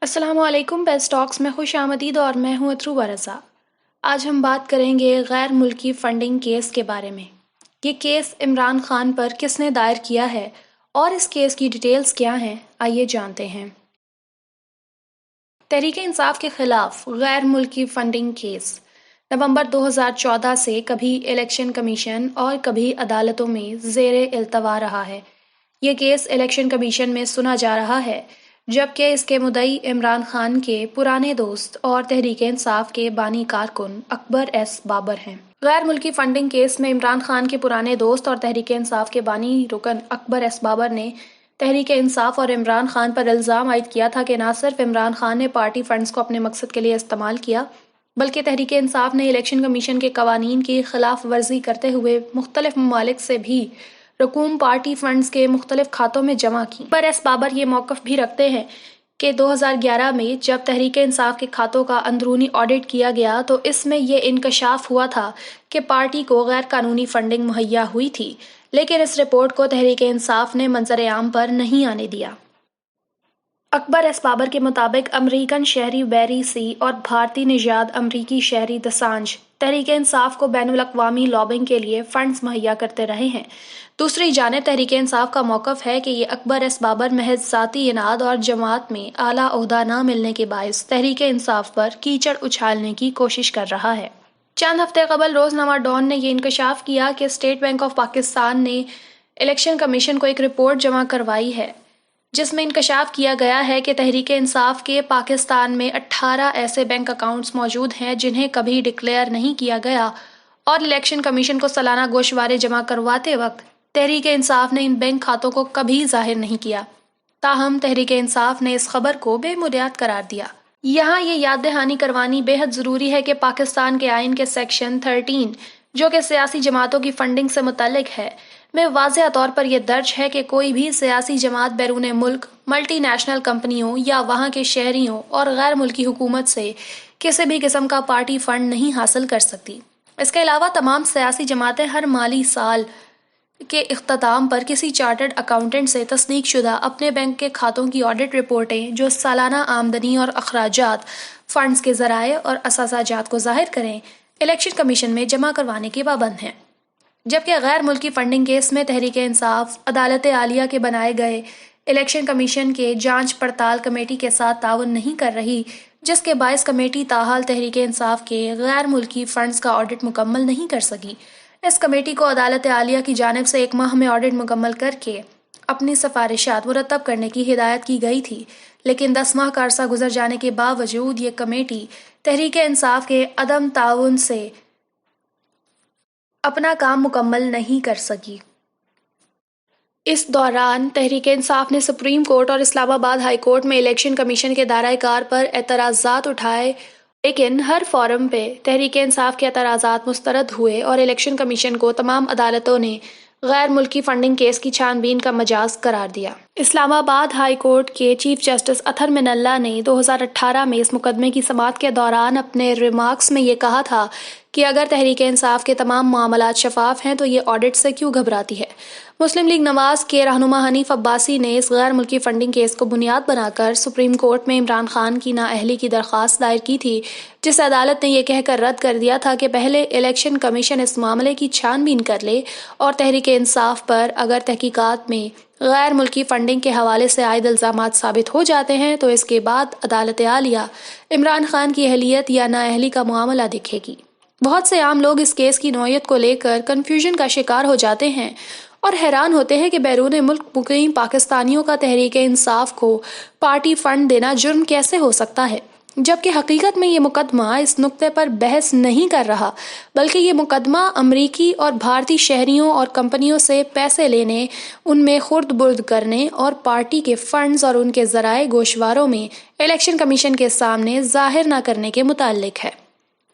السلام علیکم بیسٹ ٹاکس میں خوش آمدید اور میں ہوں اتھرو رضا۔ آج ہم بات کریں گے غیر ملکی فنڈنگ کیس کے بارے میں۔ یہ کیس عمران خان پر کس نے دائر کیا ہے اور اس کیس کی ڈیٹیلز کیا ہیں، آئیے جانتے ہیں۔ تحریک انصاف کے خلاف غیر ملکی فنڈنگ کیس نومبر 2014 سے کبھی الیکشن کمیشن اور کبھی عدالتوں میں زیر التوا رہا ہے۔ یہ کیس الیکشن کمیشن میں سنا جا رہا ہے، جبکہ اس کے مدعی عمران خان کے پرانے دوست اور تحریک انصاف کے بانی کارکن اکبر ایس بابر ہیں۔ غیر ملکی فنڈنگ کیس میں عمران خان کے پرانے دوست اور تحریک انصاف کے بانی رکن اکبر ایس بابر نے تحریک انصاف اور عمران خان پر الزام عائد کیا تھا کہ نہ صرف عمران خان نے پارٹی فنڈز کو اپنے مقصد کے لیے استعمال کیا، بلکہ تحریک انصاف نے الیکشن کمیشن کے قوانین کی خلاف ورزی کرتے ہوئے مختلف ممالک سے بھی رقوم پارٹی فنڈز کے مختلف کھاتوں میں جمع کی۔ اکبر ایس بابر یہ موقف بھی رکھتے ہیں کہ 2011 میں جب تحریک انصاف کے کھاتوں کا اندرونی آڈٹ کیا گیا تو اس میں یہ انکشاف ہوا تھا کہ پارٹی کو غیر قانونی فنڈنگ مہیا ہوئی تھی، لیکن اس رپورٹ کو تحریک انصاف نے منظر عام پر نہیں آنے دیا۔ اکبر ایس بابر کے مطابق امریکن شہری بیری سی اور بھارتی نژاد امریکی شہری دسانج تحریک انصاف کو بین الاقوامی لابنگ کے لیے فنڈز مہیا کرتے رہے ہیں۔ دوسری جانب تحریک انصاف کا موقف ہے کہ یہ اکبر ایس بابر محض ذاتی اناد اور جماعت میں اعلیٰ عہدہ نہ ملنے کے باعث تحریک انصاف پر کیچڑ اچھالنے کی کوشش کر رہا ہے۔ چند ہفتے قبل روزنامہ ڈان نے یہ انکشاف کیا کہ اسٹیٹ بینک آف پاکستان نے الیکشن کمیشن کو ایک رپورٹ جمع کروائی ہے، جس میں انکشاف کیا گیا ہے کہ تحریک انصاف کے پاکستان میں 18 ایسے بینک اکاؤنٹس موجود ہیں جنہیں کبھی ڈکلیئر نہیں کیا گیا، اور الیکشن کمیشن کو سالانہ گوشوارے جمع کرواتے وقت تحریک انصاف نے ان بینک کھاتوں کو کبھی ظاہر نہیں کیا۔ تاہم تحریک انصاف نے اس خبر کو بے بنیاد قرار دیا۔ یہاں یہ یاد دہانی کروانی بے حد ضروری ہے کہ پاکستان کے آئین کے سیکشن 13، جو کہ سیاسی جماعتوں کی فنڈنگ سے متعلق ہے، میں واضح طور پر یہ درج ہے کہ کوئی بھی سیاسی جماعت بیرون ملک ملٹی نیشنل کمپنیوں یا وہاں کے شہریوں اور غیر ملکی حکومت سے کسی بھی قسم کا پارٹی فنڈ نہیں حاصل کر سکتی۔ اس کے علاوہ تمام سیاسی جماعتیں ہر مالی سال کے اختتام پر کسی چارٹرڈ اکاؤنٹنٹ سے تصدیق شدہ اپنے بینک کے کھاتوں کی آڈٹ رپورٹیں، جو سالانہ آمدنی اور اخراجات، فنڈز کے ذرائع اور اثاثہ جات کو ظاہر کریں، الیکشن کمیشن میں جمع کروانے کے پابند ہیں۔ جبکہ غیر ملکی فنڈنگ کیس میں تحریک انصاف عدالت عالیہ کے بنائے گئے الیکشن کمیشن کے جانچ پڑتال کمیٹی کے ساتھ تعاون نہیں کر رہی، جس کے باعث کمیٹی تاحال تحریک انصاف کے غیر ملکی فنڈز کا آڈٹ مکمل نہیں کر سکی۔ اس کمیٹی کو عدالت عالیہ کی جانب سے 1 ماہ میں آڈٹ مکمل کر کے اپنی سفارشات مرتب کرنے کی ہدایت کی گئی تھی، لیکن 10 ماہ کا عرصہ گزر جانے کے باوجود یہ کمیٹی تحریک انصاف کے عدم تعاون سے اپنا کام مکمل نہیں کر سکی۔ اس دوران تحریک انصاف نے سپریم کورٹ اور اسلام آباد ہائی کورٹ میں الیکشن کمیشن کے دائرہ کار پر اعتراضات اٹھائے، لیکن ہر فورم پہ تحریک انصاف کے اعتراضات مسترد ہوئے اور الیکشن کمیشن کو تمام عدالتوں نے غیر ملکی فنڈنگ کیس کی چھان بین کا مجاز قرار دیا۔ اسلام آباد ہائی کورٹ کے چیف جسٹس اطہر من اللہ نے 2018 میں اس مقدمے کی سماعت کے دوران اپنے ریمارکس میں یہ کہا تھا کہ اگر تحریک انصاف کے تمام معاملات شفاف ہیں تو یہ آڈٹ سے کیوں گھبراتی ہے۔ مسلم لیگ نواز کے رہنما حنیف عباسی نے اس غیر ملکی فنڈنگ کیس کو بنیاد بنا کر سپریم کورٹ میں عمران خان کی نااہلی کی درخواست دائر کی تھی، جس عدالت نے یہ کہہ کر رد کر دیا تھا کہ پہلے الیکشن کمیشن اس معاملے کی چھان بین کر لے، اور تحریک انصاف پر اگر تحقیقات میں غیر ملکی فنڈنگ کے حوالے سے عائد الزامات ثابت ہو جاتے ہیں تو اس کے بعد عدالت عالیہ عمران خان کی اہلیت یا نااہلی کا معاملہ دیکھے گی۔ بہت سے عام لوگ اس کیس کی نوعیت کو لے کر کنفیوژن کا شکار ہو جاتے ہیں اور حیران ہوتے ہیں کہ بیرون ملک مقیم پاکستانیوں کا تحریک انصاف کو پارٹی فنڈ دینا جرم کیسے ہو سکتا ہے، جبکہ حقیقت میں یہ مقدمہ اس نقطے پر بحث نہیں کر رہا، بلکہ یہ مقدمہ امریکی اور بھارتی شہریوں اور کمپنیوں سے پیسے لینے، ان میں خرد برد کرنے اور پارٹی کے فنڈز اور ان کے ذرائع گوشواروں میں الیکشن کمیشن کے سامنے ظاہر نہ کرنے کے متعلق ہے۔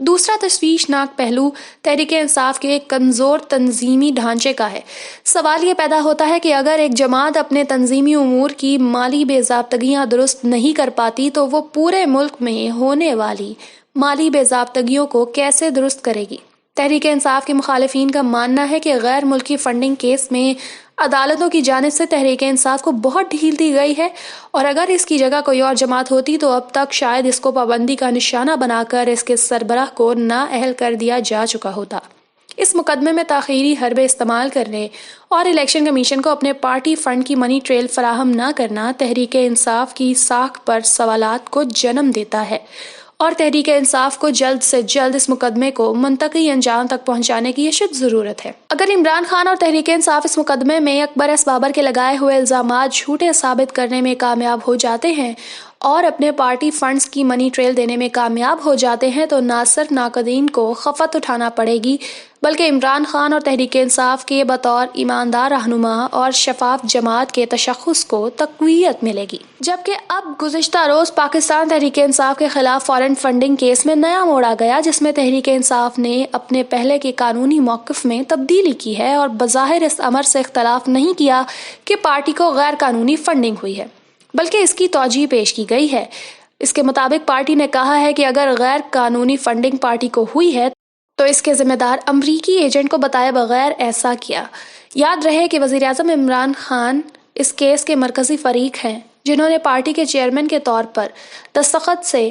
دوسرا تشویشناک پہلو تحریک انصاف کے ایک کمزور تنظیمی ڈھانچے کا ہے۔ سوال یہ پیدا ہوتا ہے کہ اگر ایک جماعت اپنے تنظیمی امور کی مالی بے ضابطگیاں درست نہیں کر پاتی تو وہ پورے ملک میں ہونے والی مالی بے ضابطگیوں کو کیسے درست کرے گی؟ تحریک انصاف کے مخالفین کا ماننا ہے کہ غیر ملکی فنڈنگ کیس میں عدالتوں کی جانب سے تحریک انصاف کو بہت ڈھیل دی گئی ہے، اور اگر اس کی جگہ کوئی اور جماعت ہوتی تو اب تک شاید اس کو پابندی کا نشانہ بنا کر اس کے سربراہ کو نااہل کر دیا جا چکا ہوتا۔ اس مقدمے میں تاخیری حربے استعمال کرنے اور الیکشن کمیشن کو اپنے پارٹی فنڈ کی منی ٹریل فراہم نہ کرنا تحریک انصاف کی ساکھ پر سوالات کو جنم دیتا ہے، اور تحریک انصاف کو جلد سے جلد اس مقدمے کو منطقی انجام تک پہنچانے کی اشد ضرورت ہے۔ اگر عمران خان اور تحریک انصاف اس مقدمے میں اکبر ایس بابر کے لگائے ہوئے الزامات جھوٹے ثابت کرنے میں کامیاب ہو جاتے ہیں اور اپنے پارٹی فنڈز کی منی ٹریل دینے میں کامیاب ہو جاتے ہیں تو نہ صرف ناقدین کو خفت اٹھانا پڑے گی، بلکہ عمران خان اور تحریک انصاف کے بطور ایماندار رہنما اور شفاف جماعت کے تشخص کو تقویت ملے گی۔ جبکہ اب گزشتہ روز پاکستان تحریک انصاف کے خلاف فارن فنڈنگ کیس میں نیا موڑ آ گیا، جس میں تحریک انصاف نے اپنے پہلے کے قانونی موقف میں تبدیلی کی ہے اور بظاہر اس امر سے اختلاف نہیں کیا کہ پارٹی کو غیر قانونی فنڈنگ ہوئی ہے، بلکہ اس کی توجیہ پیش کی گئی ہے۔ اس کے مطابق پارٹی نے کہا ہے کہ اگر غیر قانونی فنڈنگ پارٹی کو ہوئی ہے تو اس کے ذمہ دار امریکی ایجنٹ کو بتائے بغیر ایسا کیا۔ یاد رہے کہ وزیراعظم عمران خان اس کیس کے مرکزی فریق ہیں، جنہوں نے پارٹی کے چیئرمین کے طور پر دستخط سے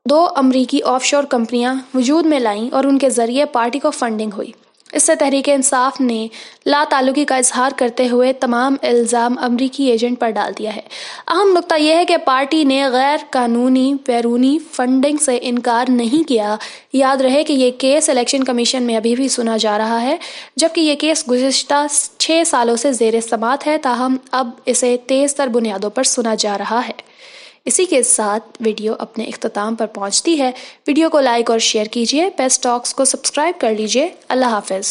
2 امریکی آف شور کمپنیاں وجود میں لائیں اور ان کے ذریعے پارٹی کو فنڈنگ ہوئی۔ اس سے تحریک انصاف نے لا تعلقی کا اظہار کرتے ہوئے تمام الزام امریکی ایجنٹ پر ڈال دیا ہے۔ اہم نکتہ یہ ہے کہ پارٹی نے غیر قانونی بیرونی فنڈنگ سے انکار نہیں کیا۔ یاد رہے کہ یہ کیس الیکشن کمیشن میں ابھی بھی سنا جا رہا ہے، جبکہ یہ کیس گزشتہ 6 سالوں سے زیر سماعت ہے، تاہم اب اسے تیز تر بنیادوں پر سنا جا رہا ہے۔ اسی کے ساتھ ویڈیو اپنے اختتام پر پہنچتی ہے۔ ویڈیو کو لائک اور شیئر کیجیے، پیس ٹاکس کو سبسکرائب کر لیجیے۔ اللہ حافظ۔